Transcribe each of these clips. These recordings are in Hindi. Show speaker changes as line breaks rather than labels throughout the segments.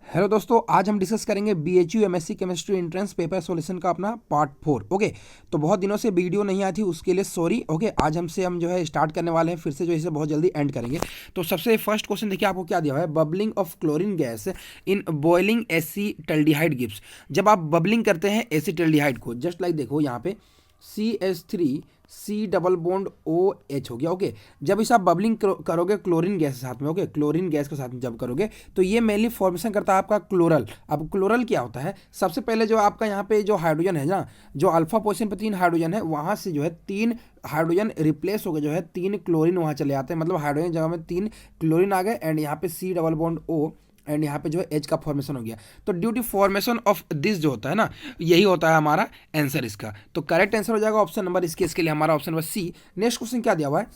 हेलो दोस्तों, आज हम डिस्कस करेंगे BHU MSc chemistry entrance paper solution का अपना पार्ट 4। ओके, तो बहुत दिनों से वीडियो नहीं आई थी, उसके लिए सॉरी। ओके, आज हम जो है स्टार्ट करने वाले हैं फिर से, जो इसे बहुत जल्दी एंड करेंगे। तो सबसे फर्स्ट क्वेश्चन देखिए, आपको क्या दिया हुआ है। Bubbling of chlorine gas in boiling acetaldehyde gives. जब आप बबलिंग करते हैं एसिटल्डिहाइड को, जस्ट लाइक देखो यहाँ पे CH3 C double bond OH हो गया। ओके, जब इसे आप बबलिंग करोगे क्लोरीन गैस के साथ में, ओके, क्लोरीन गैस के साथ में जब करोगे तो ये मेनली फॉर्मेशन करता है आपका क्लोरल। अब क्लोरल क्या होता है, सबसे पहले जो आपका यहाँ पे जो हाइड्रोजन है ना, जो अल्फा पोजीशन पे 3 हाइड्रोजन है, वहाँ से जो है 3 हाइड्रोजन रिप्लेस हो गए, जो है 3 क्लोरीन वहाँ चले आते हैं, मतलब हाइड्रोजन जगह में 3 क्लोरीन आ गए एंड यहाँ पे C double bond O and यहाँ पे जो है एच का फॉर्मेशन हो गया। तो due to formation of this जो होता है ना, यही होता है हमारा आंसर इसका। तो करेक्ट आंसर हो जाएगा ऑप्शन नंबर, इसके लिए हमारा option number C. Next question क्या दिया हुआ है,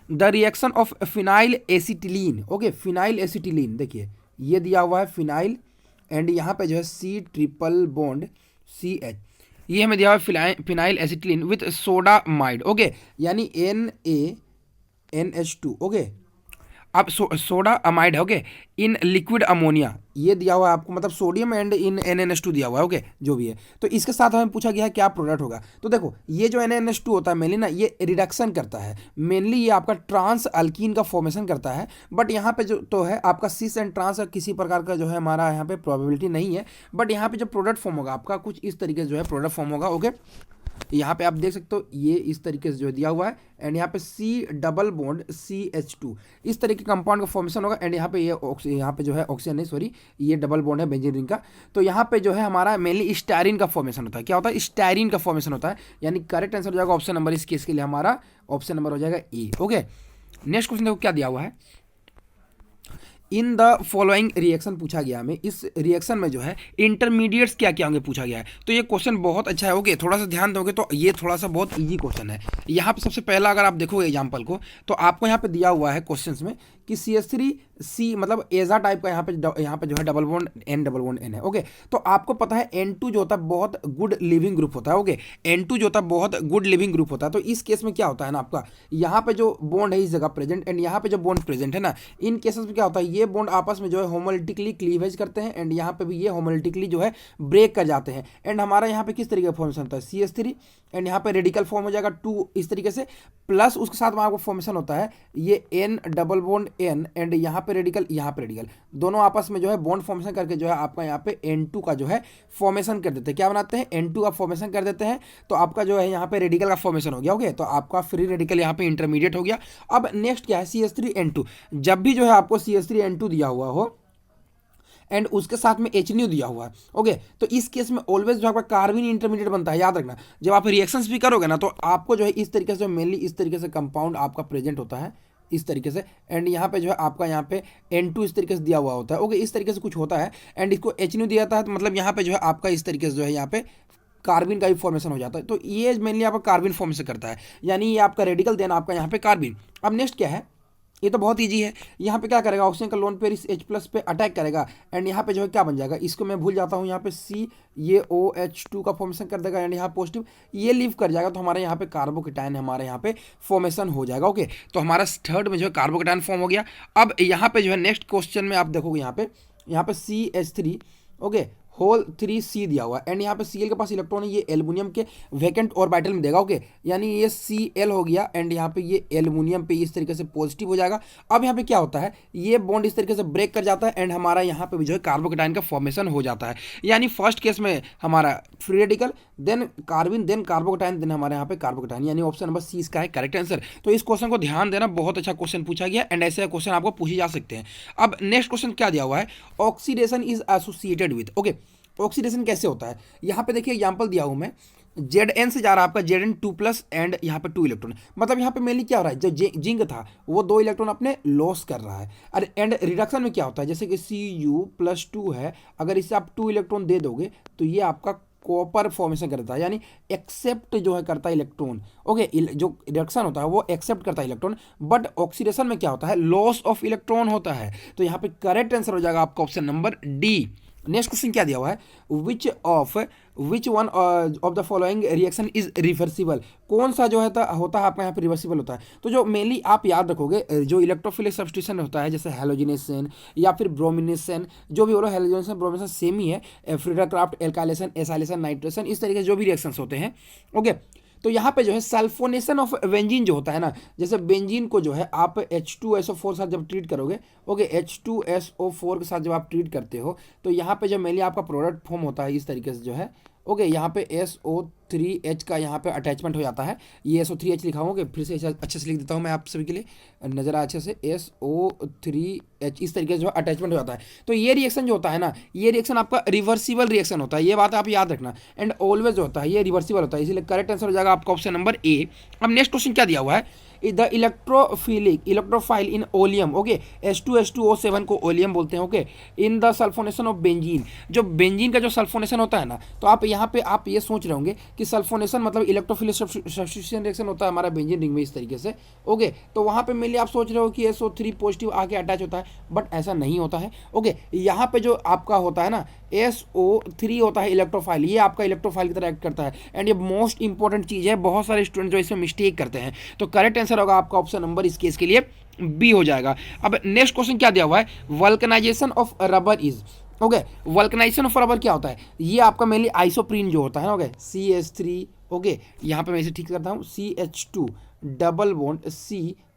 the reaction of phenyl acetylene. Okay, phenyl acetylene देखिए ये दिया हुआ है फिनाइल एंड यहाँ पे जो है C ट्रिपल बॉन्ड CH, ये हमें दिया हुआ है phenyl acetylene with sodamide. Okay, यानी NaNH2। ओके, अब सोडा अमाइड है। ओके, इन लिक्विड अमोनिया ये दिया हुआ है आपको, मतलब सोडियम एंड इन NaNH2 दिया हुआ है। ओके, जो भी है, तो इसके साथ हमें पूछा गया है क्या प्रोडक्ट होगा। तो देखो ये जो NaNH2 होता है मेनली ना, ये रिडक्शन करता है, मेनली ये आपका ट्रांस अल्कीन का फॉर्मेशन करता है। बट यहाँ पे जो तो है आपका सिस एंड ट्रांस का किसी प्रकार का जो है हमारा यहाँ पे प्रोबेबिलिटी नहीं है। बट यहाँ पे जो प्रोडक्ट फॉर्म होगा आपका कुछ इस तरीके से जो है प्रोडक्ट फॉर्म होगा। ओके, यहाँ पे आप देख सकते हो ये इस तरीके से जो दिया हुआ है एंड यहाँ पे C डबल बॉन्ड CH2, इस तरीके कंपाउंड का फॉर्मेशन होगा एंड यहाँ पे ये यहाँ पे जो है ऑक्सीजन नहीं, सॉरी, ये डबल बॉन्ड है बेंजीन रिंग का। तो यहाँ पे जो है हमारा मेनली स्टायरीन का फॉर्मेशन होता है। क्या होता है, स्टायरीन का फॉर्मेशन होता है, यानी करेक्ट आंसर हो जाएगा ऑप्शन नंबर, इस केस के लिए हमारा ऑप्शन नंबर हो जाएगा E। ओके, नेक्स्ट क्वेश्चन देखो क्या दिया हुआ है, इन द फॉलोइंग रिएक्शन पूछा गया हमें। इस रिएक्शन में जो है इंटरमीडिएट्स क्या क्या होंगे पूछा गया है। तो ये क्वेश्चन बहुत अच्छा है। ओके, थोड़ा सा ध्यान दोगे तो ये थोड़ा सा बहुत इजी क्वेश्चन है। यहाँ पे सबसे पहला अगर आप देखोगे एग्जाम्पल को, तो आपको यहाँ पे दिया हुआ है क्वेश्चन में कि CH3C मतलब एजा टाइप का यहाँ पे जो है double bond N double bond N है। ओके, तो आपको पता है N2 जो होता है बहुत गुड लिविंग ग्रुप होता है। ओके, N2 जो होता है बहुत गुड लिविंग ग्रुप होता है। तो इस केस में क्या होता है ना, आपका यहाँ पे जो बॉन्ड है इस जगह प्रेजेंट एंड यहाँ पे जो बॉन्ड प्रेजेंट है ना, इन केसेस में क्या होता है, ये बॉन्ड आपस में जो है होमोलिटिकली क्लीवेज करते हैं एंड यहाँ पे भी ये होमोलिटिकली जो है ब्रेक कर जाते हैं एंड हमारा यहाँ पे किस तरीके का फॉर्मेशन होता है CH3 एंड यहाँ पे रेडिकल फॉर्म हो जाएगा 2 इस तरीके से, प्लस उसके साथ में आपको फॉर्मेशन होता है ये N double bond N and यहाँ पे रेडिकल, यहाँ पे रेडिकल, दोनों आपस में जो है बॉन्ड फॉर्मेशन करके जो है आपका यहाँ पे N2 का जो है फॉर्मेशन कर देते हैं। क्या बनाते हैं, N2 का फॉर्मेशन कर देते हैं। तो आपका जो है यहाँ पे रेडिकल का फॉर्मेशन हो गया। ओके, तो आपका फ्री रेडिकल यहाँ पे इंटरमीडिएट हो गया। अब नेक्स्ट क्या है, CH3N2। जब भी जो है आपको CH3N2 दिया हुआ हो एंड उसके साथ में HNO दिया हुआ है, ओके, तो इस केस में ऑलवेज जो आपका कार्बन इंटरमीडिएट बनता है। याद रखना, जब आप रिएक्शंस भी करोगे ना, तो आपको जो है इस तरीके से मेनली इस तरीके से कंपाउंड आपका प्रेजेंट होता है इस तरीके से एंड यहाँ पे जो है आपका यहाँ पे N2 इस तरीके से दिया हुआ होता है। ओके, इस तरीके से कुछ होता है एंड इसको HNO दिया जाता है, तो मतलब यहाँ पे जो है आपका इस तरीके से जो है यहाँ पे कार्बिन का भी फॉर्मेशन हो जाता है। तो ये मेनली आपका कार्बिन फॉर्मेशन करता है, यानी ये आपका रेडिकल देना आपका यहाँ पे कार्बिन। अब नेक्स्ट क्या है, ये तो बहुत इजी है। यहाँ पे क्या करेगा, ऑक्सीजन का लोन पेयर इस H प्लस पे अटैक करेगा एंड यहाँ पे जो है क्या बन जाएगा, इसको मैं भूल जाता हूँ, यहाँ पे C ये OH2 का फॉर्मेशन कर देगा एंड यहाँ पॉजिटिव ये लीव कर जाएगा, तो हमारे यहाँ पे कार्बोकेटाइन हमारे यहाँ पे फॉर्मेशन हो जाएगा। ओके, तो हमारा थर्ड में जो है कार्बोकेटाइन फॉर्म हो गया। अब यहाँ पे जो है नेक्स्ट क्वेश्चन में आप देखोगे यहाँ पे CH3 ओके होल 3C दिया हुआ है एंड यहाँ पे Cl के पास इलेक्ट्रॉन है, ये एल्युमिनियम के वैकेंट ऑर्बिटल में देगा। ओके, यानी ये Cl हो गया एंड यहाँ पे ये एल्युमिनियम पे इस तरीके से पॉजिटिव हो जाएगा। अब यहाँ पे क्या होता है, ये बॉन्ड इस तरीके से ब्रेक कर जाता है एंड हमारा यहाँ पे जो है कार्बोकेटाइन का फॉर्मेशन हो जाता है। यानी फर्स्ट केस में हमारा free radical, then कार्बिन, then carbocation, then हमारे यहाँ पे कार्बोकेटाइन, यानी ऑप्शन नंबर C इसका है करेक्ट आंसर। तो इस क्वेश्चन को ध्यान देना, बहुत अच्छा क्वेश्चन पूछा गया एंड ऐसे क्वेश्चन आपको पूछे जा सकते हैं। अब नेक्स्ट क्वेश्चन क्या दिया हुआ है, oxidation is associated with. Okay, oxidation कैसे होता है, यहाँ पे देखिए एग्जांपल दिया हूं मैं, Zn से जा रहा है आपका Zn2 प्लस एंड यहाँ पे 2 इलेक्ट्रॉन, मतलब यहाँ पे मेनली क्या हो रहा है, जो जिंक था वो 2 इलेक्ट्रॉन अपने लॉस कर रहा है। अरे एंड रिडक्शन में क्या होता है, जैसे कि Cu+2 है, अगर इसे आप 2 इलेक्ट्रॉन दे दोगे तो ये आपका कॉपर फॉर्मेशन करता है, यानी एक्सेप्ट जो है करता है इलेक्ट्रॉन। ओके, जो रिडक्शन होता है वो एक्सेप्ट करता है इलेक्ट्रॉन, बट ऑक्सीडेशन में क्या होता है, लॉस ऑफ इलेक्ट्रॉन होता है। तो यहाँ पे करेक्ट आंसर हो जाएगा आपका option number D। Next question क्या दिया हुआ है, which one of the following reaction is reversible, कौन सा जो है होता है आपका यहाँ पे रिवर्सिबल होता है। तो जो मेनली आप याद रखोगे जो इलेक्ट्रोफिलिक सब्स्टिट्यूशन होता है जैसे हैलोजिनेशन या फिर ब्रोमिनेशन, जो भी बोलो हैलोजिनेशन ब्रोमिनेशन सेम ही है, फ्रीडरक्राफ्ट, एल्काइलेशन, एसाइलेशन, नाइट्रेशन, इस तरीके से जो भी रिएक्शंस होते हैं। ओके, तो यहाँ पे जो है सल्फोनेशन ऑफ बेंजीन जो होता है ना, जैसे बेंजीन को जो है आप H2SO4 साथ जब ट्रीट करोगे, ओके, H2SO4 के साथ जब आप ट्रीट करते हो तो यहाँ पे जो मेनली आपका प्रोडक्ट फॉर्म होता है इस तरीके से जो है। ओके, यहाँ पे SO3H का यहाँ पे अटैचमेंट हो जाता है, ये SO3H लिखा हूँ, फिर से अच्छे से लिख देता हूँ मैं आप सभी के लिए नजर आ अच्छे से, SO3H इस तरीके से जो अटैचमेंट हो जाता है। तो ये रिएक्शन जो होता है ना, ये रिएक्शन आपका रिवर्सिबल रिएक्शन होता है, ये बात आप याद रखना, एंड ऑलवेज जो होता है ये रिवर्सिबल होता है, इसीलिए करेक्ट आंसर हो जाएगा आपका ऑप्शन नंबर ए। अब नेक्स्ट क्वेश्चन क्या दिया हुआ है, the electrophile in oleum, okay, H2H2O7 को ओलियम बोलते हैं। Okay, in the sulphonation of benzene, जो बेंजीन का जो सल्फोनेशन होता है ना, तो आप यहाँ पे आप ये सोच रहे होंगे कि सल्फोनेशन मतलब इलेक्ट्रोफिलिक सब्स्टिट्यूशन रिएक्शन होता है हमारा बेंजीन रिंग में इस तरीके से। ओके, तो वहाँ पे मेनली आप सोच रहे हो कि SO3 पॉजिटिव आके अटैच होता है, बट ऐसा नहीं होता है। ओके, यहाँ पे जो आपका होता है ना SO3 होता है इलेक्ट्रोफाइल, ये आपका इलेक्ट्रोफाइल की तरह एक्ट करता है, एंड ये मोस्ट इंपॉर्टेंट चीज़ है, बहुत सारे स्टूडेंट जो इसमें मिस्टेक करते हैं। तो करेक्ट आंसर होगा आपका ऑप्शन नंबर इस केस के लिए बी हो जाएगा। अब नेक्स्ट क्वेश्चन क्या दिया हुआ है, vulcanization of rubber is, okay, vulcanization of rubber क्या होता है, ये आपका मेनली आइसोप्रीन जो होता है, ओके, CH3, ओके, यहाँ पे मैं इसे ठीक करता हूँ, CH2 double bond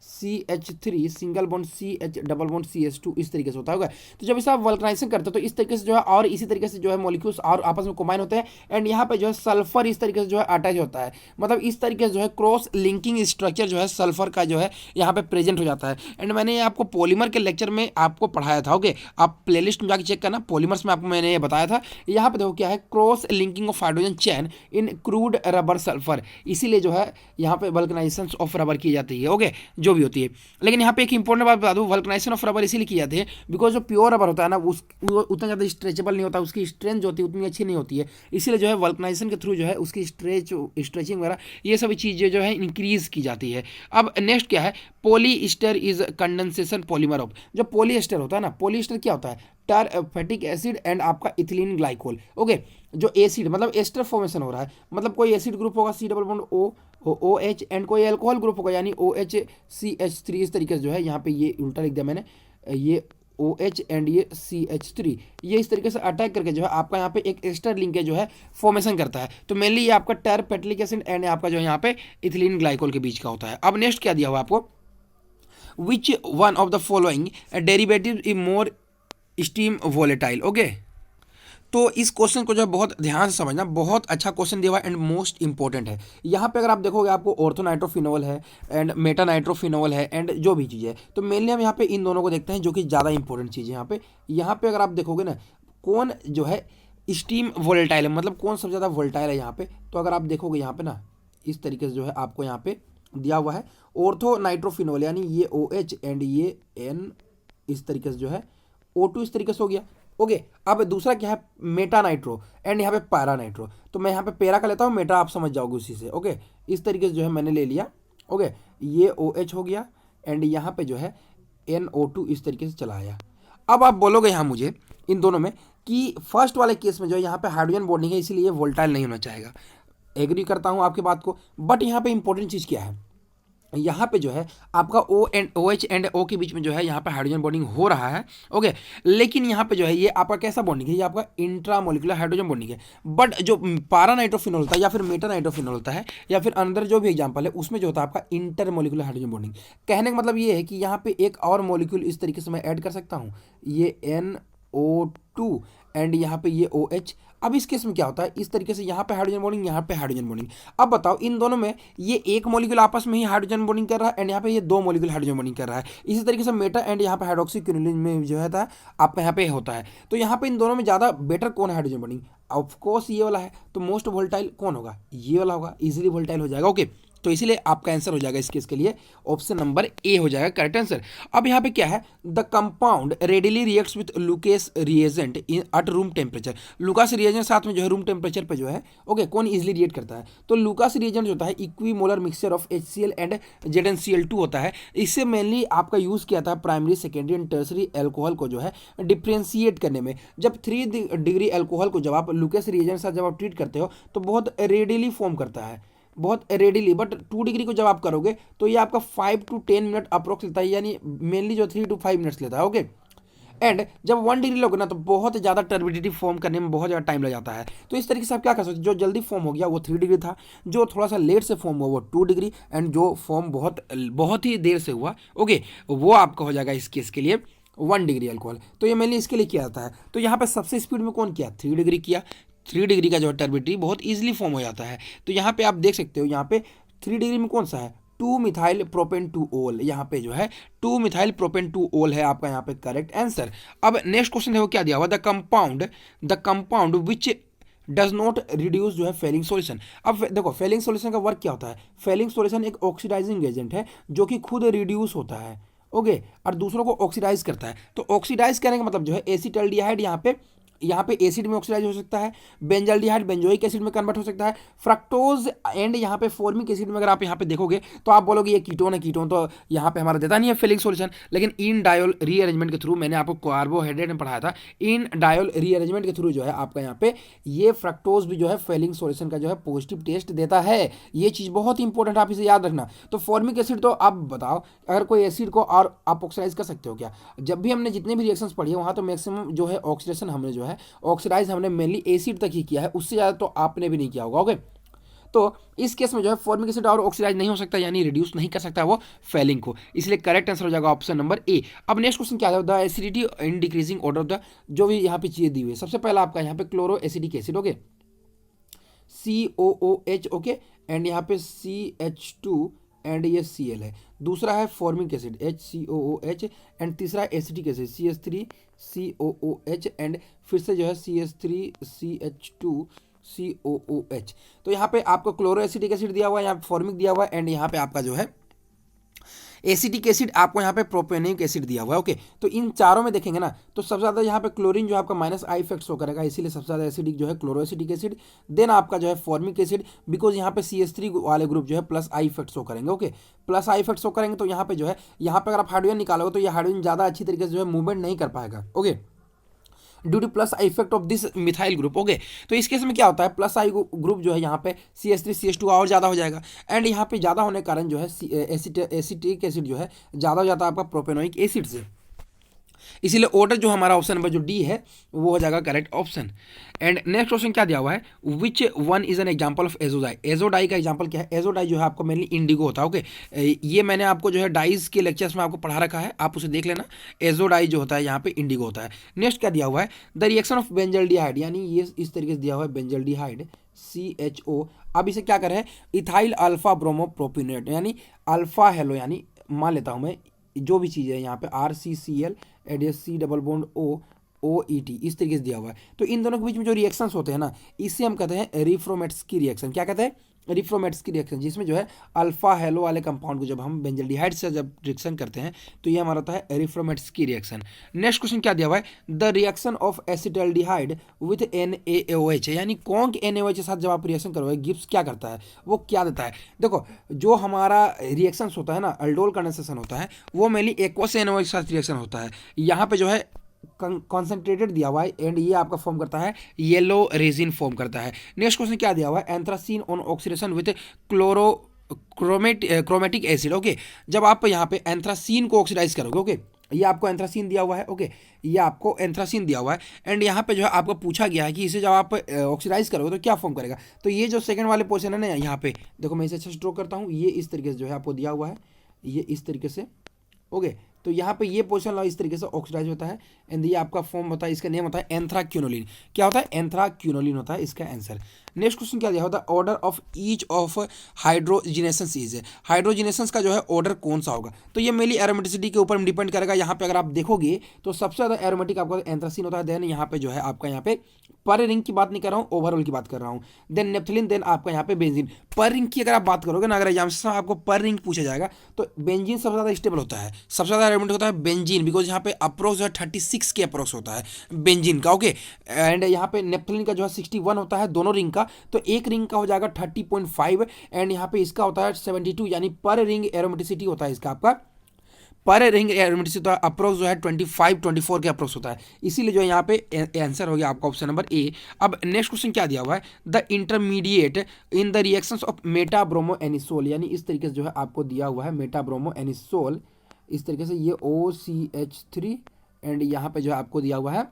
CH3 single bond CH double bond CH2 इस तरीके से होता है। तो जब इसे आप वल्कनाइजेशन करते हो तो इस तरीके से जो है, और इसी तरीके से जो है मॉलिक्यूल्स और आपस में कंबाइन होते हैं, एंड यहाँ पे जो है सल्फर इस तरीके से जो है अटैच होता है, मतलब इस तरीके से जो है क्रॉस लिंकिंग स्ट्रक्चर जो है सल्फर का जो है यहाँ पे प्रेजेंट हो जाता है। एंड मैंने आपको पॉलीमर के लेक्चर में आपको पढ़ाया था। ओके, आप प्लेलिस्ट में जाकर चेक करना, पॉलीमर्स में आपको मैंने ये बताया था। यहाँ पे देखो क्या है, cross linking of hydrogen chain in crude rubber sulphur, इसीलिए जो है यहाँ पे वल्कनाइजेशन ऑफ रबर की जाती है। ओके, जो भी होती है, लेकिन यहाँ पे एक इंपॉर्टेंट बात बता दूँ, वल्कनाइजेशन ऑफ रबर इसीलिए की जाती है बिकॉज जो प्योर रबर होता है ना, वो उतना ज़्यादा स्ट्रेचेबल नहीं होता, उसकी स्ट्रेंथ जो होती है उतनी अच्छी नहीं होती है, इसीलिए जो है वल्कनाइजेशन के थ्रू जो है उसकी स्ट्रेचिंग वगैरह ये सभी चीज़ें जो है इंक्रीज की जाती है। अब नेक्स्ट क्या है, polyester is condensation polymer of, जो पॉलीएस्टर होता है ना, पॉलीएस्टर क्या होता है, टर फैटिक एसिड एंड आपका इथिलीन ग्लाइकोल। ओके, जो एसिड मतलब एस्टर फॉर्मेशन हो रहा है, मतलब कोई एसिड ग्रुप होगा C double bond OH and कोई अल्कोहल ग्रुप होगा यानी OHCH3 इस तरीके से जो है, यहाँ पे ये उल्टा लिख दिया मैंने, ये OH एंड ये CH3 ये इस तरीके से अटैक करके जो है आपका यहाँ पे एक एस्टर लिंकेज जो है फॉर्मेशन करता है। तो मेनली ये आपका टर पेट्रिक एसिड एंड आपका जो है यहाँ पे इथिलीन ग्लाइकोल के बीच का होता है। अब नेक्स्ट क्या दिया हुआ आपको, which one of the following derivative is more steam volatile. Okay, तो इस क्वेश्चन को जो है बहुत ध्यान से समझना, बहुत अच्छा क्वेश्चन दिया हुआ है एंड मोस्ट इंपॉर्टेंट है। यहाँ पे अगर आप देखोगे आपको ऑर्थोनाइट्रोफिनोल है एंड मेटानाइट्रोफिनोल है एंड जो भी चीज़ है, तो मेनली हम यहाँ पे इन दोनों को देखते हैं जो कि ज़्यादा इंपॉर्टेंट चीज़ है। यहाँ पे अगर आप देखोगे ना, कौन जो है स्टीम वोलेटाइल है, मतलब कौन सबसे ज़्यादा वोलेटाइल है यहाँ पे, तो अगर आप देखोगे यहाँ पे ना इस तरीके से जो है आपको यहाँ पे दिया हुआ है ऑर्थोनाइट्रोफिनोल, यानी ये OH एंड ये N इस तरीके से जो है O2 इस तरीके से हो गया। ओके, अब दूसरा क्या है, मेटानाइट्रो एंड यहाँ पे पैरानाइट्रो, तो मैं यहाँ पे पैरा का लेता हूँ, मेटा आप समझ जाओगे उसी से। ओके, इस तरीके से जो है मैंने ले लिया। ओके, ये OH हो गया एंड यहाँ पे जो है NO2 इस तरीके से चला आया। अब आप बोलोगे यहाँ मुझे इन दोनों में कि फर्स्ट वाले केस में जो है यहाँ पे हाइड्रोजन बॉन्डिंग है, इसलिए वोल्टाइल नहीं होना चाहेगा। एग्री करता हूँ आपकी बात को, बट यहाँ पे इंपॉर्टेंट चीज़ क्या है, यहाँ पे जो है आपका OH एंड O के बीच में जो है यहाँ पे हाइड्रोजन बॉन्डिंग हो रहा है। ओके, लेकिन यहाँ पे जो है ये आपका कैसा बॉन्डिंग है, ये आपका इंट्रामोलिकुलर हाइड्रोजन बॉन्डिंग है। बट जो पैरानाइट्रोफिनोल होता है या फिर मेटानाइट्रोफिनोल होता है या फिर अंदर जो भी एग्जाम्पल है उसमें जो होता है आपका इंटरमोलिकुलर हाइड्रोजन बॉन्डिंग। कहने का मतलब ये है कि यहाँ पे एक और मॉलिक्यूल इस तरीके से मैं ऐड कर सकता हूँ, ये NO2 एंड यहाँ पे ये OH। अब इस केस में क्या होता है, इस तरीके से यहाँ पे हाइड्रोजन बॉन्डिंग, यहाँ पे हाइड्रोजन बॉन्डिंग। अब बताओ इन दोनों में ये एक मॉलिक्यूल आपस में ही हाइड्रोजन बॉन्डिंग कर रहा है एंड यहाँ पे ये दो मॉलिक्यूल हाइड्रोजन बॉन्डिंग कर रहा है। इसी तरीके से मेटा एंड यहाँ पे हाइड्रोक्सीक्विनोलिन में जो है आपका यहाँ पे होता है। तो यहाँ पे इन दोनों में ज़्यादा बेटर कौन है हाइड्रोजन बॉन्डिंग, ऑफकोर्स ये वाला है। तो मोस्ट वोल्टाइल कौन होगा, ये वाला होगा, इजिली वोल्टाइल हो जाएगा। ओके, तो इसीलिए आपका आंसर हो जाएगा इस केस के लिए ऑप्शन नंबर ए हो जाएगा करेक्ट आंसर। अब यहाँ पे क्या है, the compound readily reacts with Lucas reagent in at room temperature. Lucas reagent साथ में जो है रूम टेम्परेचर पे जो है ओके कौन इजिली रिएक्ट करता है, तो लुकास रिएजेंट जो होता है equimolar mixture of HCl and ZnCl2 होता है। इससे मेनली आपका यूज़ किया था primary secondary and tertiary alcohol को जो है डिफ्रेंशिएट करने में। जब 3 डिग्री एल्कोहल को जब आप लुकेस रिएजेंट साथ जब आप ट्रीट करते हो तो बहुत रेडिली फॉर्म करता है, बहुत रेडिली। बट 2 डिग्री को जब आप करोगे तो ये आपका 5 to 10 मिनट अप्रोक्स लेता है, यानी मेनली जो 3 to 5 मिनट्स लेता है ओके। एंड जब 1 डिग्री लोगे ना तो बहुत ज़्यादा टर्बिडिटी फॉर्म करने में बहुत ज़्यादा टाइम लग जाता है। तो इस तरीके से आप क्या कर सकते हो, जो जल्दी फॉर्म हो गया वो 3 डिग्री था, जो थोड़ा सा लेट से फॉर्म हुआ वो 2 डिग्री, एंड जो फॉर्म बहुत ही देर से हुआ ओके वो आपका हो जाएगा इस केस के लिए 1 डिग्री अल्कोहल। तो ये मेनली इसके लिए किया जाता है। तो यहाँ पे सबसे स्पीड में कौन किया, 3 डिग्री किया। 3 डिग्री का जो है टर्बिडिटी बहुत ईजिली फॉर्म हो जाता है। तो यहाँ पे आप देख सकते हो, यहाँ पे 3 डिग्री में कौन सा है, 2 मिथाइल प्रोपेन 2 ओल, यहाँ पे जो है 2 मिथाइल प्रोपेन 2 ओल है आपका यहाँ पे करेक्ट आंसर। अब नेक्स्ट क्वेश्चन देखो क्या दिया हुआ, the compound which does not reduce जो है फेलिंग सॉल्यूशन। अब देखो फेलिंग सॉल्यूशन का वर्क क्या होता है, फेलिंग सॉल्यूशन एक ऑक्सीडाइजिंग एजेंट है जो कि खुद रिड्यूस होता है ओके और दूसरों को ऑक्सीडाइज करता है। तो ऑक्सीडाइज करने का मतलब जो है एसिटाल्डिहाइड यहाँ पे एसिड में ऑक्सीडाइज हो सकता है, बेंजाल्डिहाइड बेंजोइक एसिड में कन्वर्ट हो सकता है, फ्रक्टोज एंड यहाँ पे फॉर्मिक एसिड में अगर आप यहाँ पे देखोगे तो आप बोलोगे ये कीटोन है, कीटोन तो यहाँ पे हमारा देता नहीं है फेलिंग सॉल्यूशन। लेकिन इन डायोल रीअरेंजमेंट के थ्रू, मैंने आपको कार्बोहाइड्रेट में पढ़ाया था, इन डायोल रीअरेंजमेंट के थ्रू जो है आपका यहाँ पे ये फ्रक्टोज भी जो है फेलिंग सॉल्यूशन का जो है पॉजिटिव टेस्ट देता है। ये चीज़ बहुत ही इंपॉर्टेंट, आप इसे याद रखना। तो फॉर्मिक एसिड तो आप बताओ, अगर कोई एसिड को और आप ऑक्सीडाइज कर सकते हो क्या? जब भी हमने जितने भी रिएक्शंस पढ़ी है वहाँ तो मैक्सिमम जो है ऑक्सीडेशन हमने जो है ऑक्सीडाइज हमने मेनली एसिड तक ही किया है, उससे ज़्यादा तो आपने भी नहीं किया होगा ओके। तो इस केस में जो है फॉर्मिक एसिड और ऑक्सीडाइज नहीं हो सकता, यानी रिड्यूस नहीं कर सकता वो फेलिंग को, इसलिए करेक्ट आंसर हो जाएगा ऑप्शन नंबर ए। अब नेक्स्ट क्वेश्चन क्या है, the acidity in decreasing order of the, जो भी यहाँ पे चीजें दी हुई है। सबसे पहला आपका यहाँ पे chloro acidic acid okay COOH okay, and यहाँ पे CH2 एंड ये Cl है। दूसरा है फॉर्मिक एसिड HCOOH, एंड तीसरा एसिटिक एसिड CH3COOH, एंड फिर से जो है CH3CH2COOH। तो यहाँ पे आपको क्लोरो एसिटिक एसिड दिया हुआ है, यहाँ फॉर्मिक दिया हुआ है, एंड यहाँ पे आपका जो है एसिटिक एसिड आपको यहाँ पे प्रोपेनिक एसिड दिया हुआ है ओके। तो इन चारों में देखेंगे ना तो सबसे ज़्यादा यहाँ पे क्लोरीन जो आपका -I इफेक्ट शो करेगा, इसीलिए सबसे ज़्यादा एसिडिक जो है क्लोरो एसिटिक एसिड। देन आपका जो है फॉर्मिक एसिड, बिकॉज यहाँ पे CH3 वाले ग्रुप जो है +I इफेक्ट शो करेंगे ओके, +I इफेक्ट शो करेंगे। तो यहाँ पे जो है, यहाँ पे अगर आप हाइड्रोजन निकालोगे तो ये हाइड्रोजन ज़्यादा अच्छी तरीके से जो है मूवमेंट नहीं कर पाएगा okay, due to +I effect of this methyl group okay. तो इस केस में क्या होता है, +I ग्रुप जो है यहाँ पे CH3 CH2 और ज़्यादा हो जाएगा, एंड यहाँ पे ज़्यादा होने के कारण जो है एसिटिक एसिड जो है ज़्यादा हो जाता है आपका प्रोपेनोइक एसिड से। इसीलिए ऑर्डर जो हमारा ऑप्शन नंबर जो डी है वो हो जाएगा correct option. And next question क्या दिया हुआ है, which one is an example of azo dye. Azo dye का एग्जांपल क्या है, एजोडाई जो है आपको मेनली इंडिगो होता है ओके। ये मैंने आपको जो है डाइज के लेक्चर्स में आपको पढ़ा रखा है, आप उसे देख लेना। एजोडाई जो होता है यहाँ पे इंडिगो होता है। नेक्स्ट क्या दिया हुआ है, द रिएक्शन ऑफ बेंजल्डिहाइड, यानी ये इस तरीके से दिया हुआ है बेंजल्डिहाइड CHO। अब इसे क्या कर रहे हैं, इथाइल अल्फा ब्रोमो प्रोपिनेट, यानी अल्फा हेलो, यानी मान लेता हूँ मैं जो भी चीज़ है यहाँ पे RCCl C double bond OET इस तरीके से दिया हुआ है। तो इन दोनों के बीच में जो रिएक्शंस होते हैं ना, इसे हम कहते हैं रिफ्रोमेट्स्की रिएक्शन। क्या कहते हैं, रिफ्रोमेट्स्की रिएक्शन, जिसमें जो है अल्फा हेलो वाले कंपाउंड को जब हम बेंजल्डिहाइड से जब रिएक्शन करते हैं तो ये हमारा होता है रिफ्रोमेट्स्की रिएक्शन। नेक्स्ट क्वेश्चन क्या दिया हुआ है, the reaction of acetaldehyde with NaOH, यानी कौन NaOH के साथ जब आप रिएक्शन करोगे गिब्स क्या करता है, वो क्या देता है। देखो जो हमारा रिएक्शन होता है ना, अल्डोल कंडेंसेशन होता है, वो मेनली एक्वस NaOH के साथ रिएक्शन होता है। यहाँ पे जो है कॉन्सेंट्रेटेड दिया हुआ है, एंड ये आपका फॉर्म करता है येलो रेजिन फॉर्म करता है। नेक्स्ट क्वेश्चन क्या दिया हुआ है, anthracene on oxidation with chromatic acid okay. जब आप यहाँ पे एंथ्रासीन को ऑक्सीडाइज करोगे ओके, ये आपको एंथ्रासीन दिया हुआ है ओके, ये आपको एंथ्रासीन दिया हुआ है, एंड यहाँ पे जो है आपको पूछा गया है कि इसे जब आप ऑक्सीडाइज करोगे तो क्या फॉर्म करेगा। तो ये जो सेकंड वाले पोर्शन है ना, यहाँ पे देखो मैं इसे अच्छा ड्रॉ करता हूँ, ये इस तरीके से जो है आपको दिया हुआ है, ये इस तरीके से ओके। तो यहाँ पे ये पोर्शन इस तरीके से ऑक्सीडाइज होता है, एंड ये आपका फॉर्म होता है, इसका नेम होता है एंथ्राक्यूनोलिन। क्या होता है, एंथ्राक्यूनोलिन होता है इसका आंसर। नेक्स्ट क्वेश्चन क्या दिया होता है, order of each of hydrogenations is, hydrogenations का जो है ऑर्डर कौन सा होगा। तो ये मेनली एरोमेटिसिटी के ऊपर डिपेंड करेगा। यहाँ पे अगर आप देखोगे तो सबसे ज़्यादा एरोमेटिक आपका एंथ्रासीन होता है, देन यहाँ पे जो है आपका यहाँ पे पर रिंग की बात नहीं कर रहा हूँ, ओवरऑल की बात कर रहा हूँ। देन नेप्थलीन, देन आपका यहाँ पे बेंजीन। पर रिंग की अगर आप बात करोगे ना, अगर एग्जाम में आपको पर रिंग पूछा जाएगा तो बेंजीन सबसे ज़्यादा स्टेबल होता है, सबसे ज़्यादा एलिमेंट होता है बेंजीन, बिकॉज यहाँ पे अप्रोक्स जो है 36 के अप्रोक्स होता है बेंजीन का, ओके। एंड यहाँ पे नेप्थलीन का जो है 61 होता है दोनों रिंग का, तो एक रिंग का हो जाएगा 30.5 एंड यहाँ पे इसका होता है 72, यानी पर रिंग एरोमेटिसिटी होता है इसका आपका, पर रिंग एरोमेटिसिटी तो अप्रोक्स जो है 25-24 के अप्रोक्स होता है, इसीलिए जो है यहाँ पे आंसर हो गया आपका ऑप्शन नंबर ए। अब नेक्स्ट क्वेश्चन क्या दिया हुआ है, the intermediate in the reactions of metabromo anisole, यानी इस तरीके से जो है आपको दिया हुआ है मेटाब्रोमो एनिसोल, इस तरीके से ये OCH3 एंड यहाँ पे जो है आपको दिया हुआ है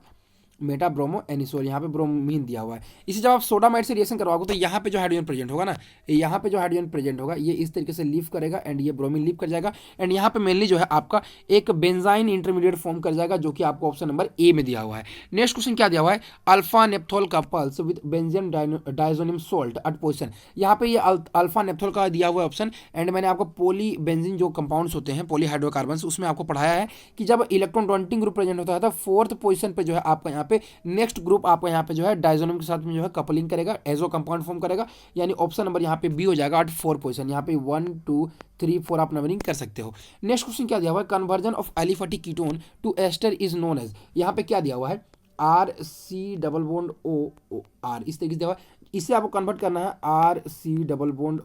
मेटाब्रोमो एनिसोल, यहाँ पे ब्रोमीन दिया हुआ है। इसी जब आप सोडामाइड से रिएक्शन करवाओगे तो यहाँ पे जो हाइड्रोजन प्रेजेंट होगा ना, यहाँ पे जो हाइड्रोजन प्रेजेंट होगा ये इस तरीके से लीव करेगा एंड ये ब्रोमीन लीव कर जाएगा एंड यहाँ पे मेनली जो है आपका एक बेंजाइन इंटरमीडिएट फॉर्म कर जाएगा, जो कि आपको ऑप्शन नंबर ए में दिया हुआ है। नेक्स्ट क्वेश्चन क्या दिया हुआ है, अल्फा नेप्थोल का plus with benzene diazonium salt at position, यहाँ पे ये अल्फा नेप्थोल का दिया हुआ ऑप्शन एंड मैंने आपको पोली बेंजीन जो कंपाउंड्स होते हैं पॉलीहाइड्रोकार्बन, उसमें आपको पढ़ाया है कि जब इलेक्ट्रॉन डोनेटिंग ग्रुप प्रेजेंट होता है तो 4th पोजीशन पे जो है आपका यहाँ पे नेक्स्ट ग्रुप आपको यहाँ पे जो है डाइजोनियम के साथ में जो है कपलिंग करेगा, एजो कंपाउंड फॉर्म करेगा, यानी ऑप्शन नंबर यहाँ पे बी हो जाएगा 4 पोजीशन, यहाँ पे 1 2 3 4 आप नंबरिंग कर सकते हो। नेक्स्ट क्वेश्चन क्या दिया हुआ है, conversion of aliphatic ketone to ester is known as, यहाँ पे क्या दिया हुआ है RC double bond O R, इस तरीके से दिया हुआ है, इसे आपको कन्वर्ट करना है RC डबल बॉन्ड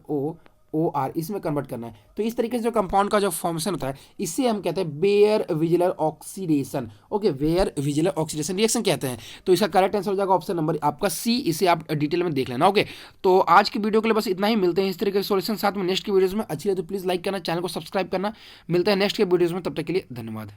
OR, इसमें कन्वर्ट करना है। तो इस तरीके से जो कंपाउंड का जो फॉर्मेशन होता है इसे हम कहते हैं Baeyer Villiger oxidation, okay, Baeyer Villiger oxidation reaction कहते हैं। तो इसका करेक्ट आंसर हो जाएगा ऑप्शन नंबर आपका सी, इसे आप डिटेल में देख लेना, ओके। तो आज की वीडियो के लिए बस इतना ही, मिलते हैं इस तरीके के सॉल्यूशन साथ में नेक्स्ट की वीडियोज में। अच्छी लगे तो प्लीज़ लाइक करना, चैनल को सब्सक्राइब करना, मिलते हैं नेक्स्ट के वीडियोज में, तब तक के लिए धन्यवाद।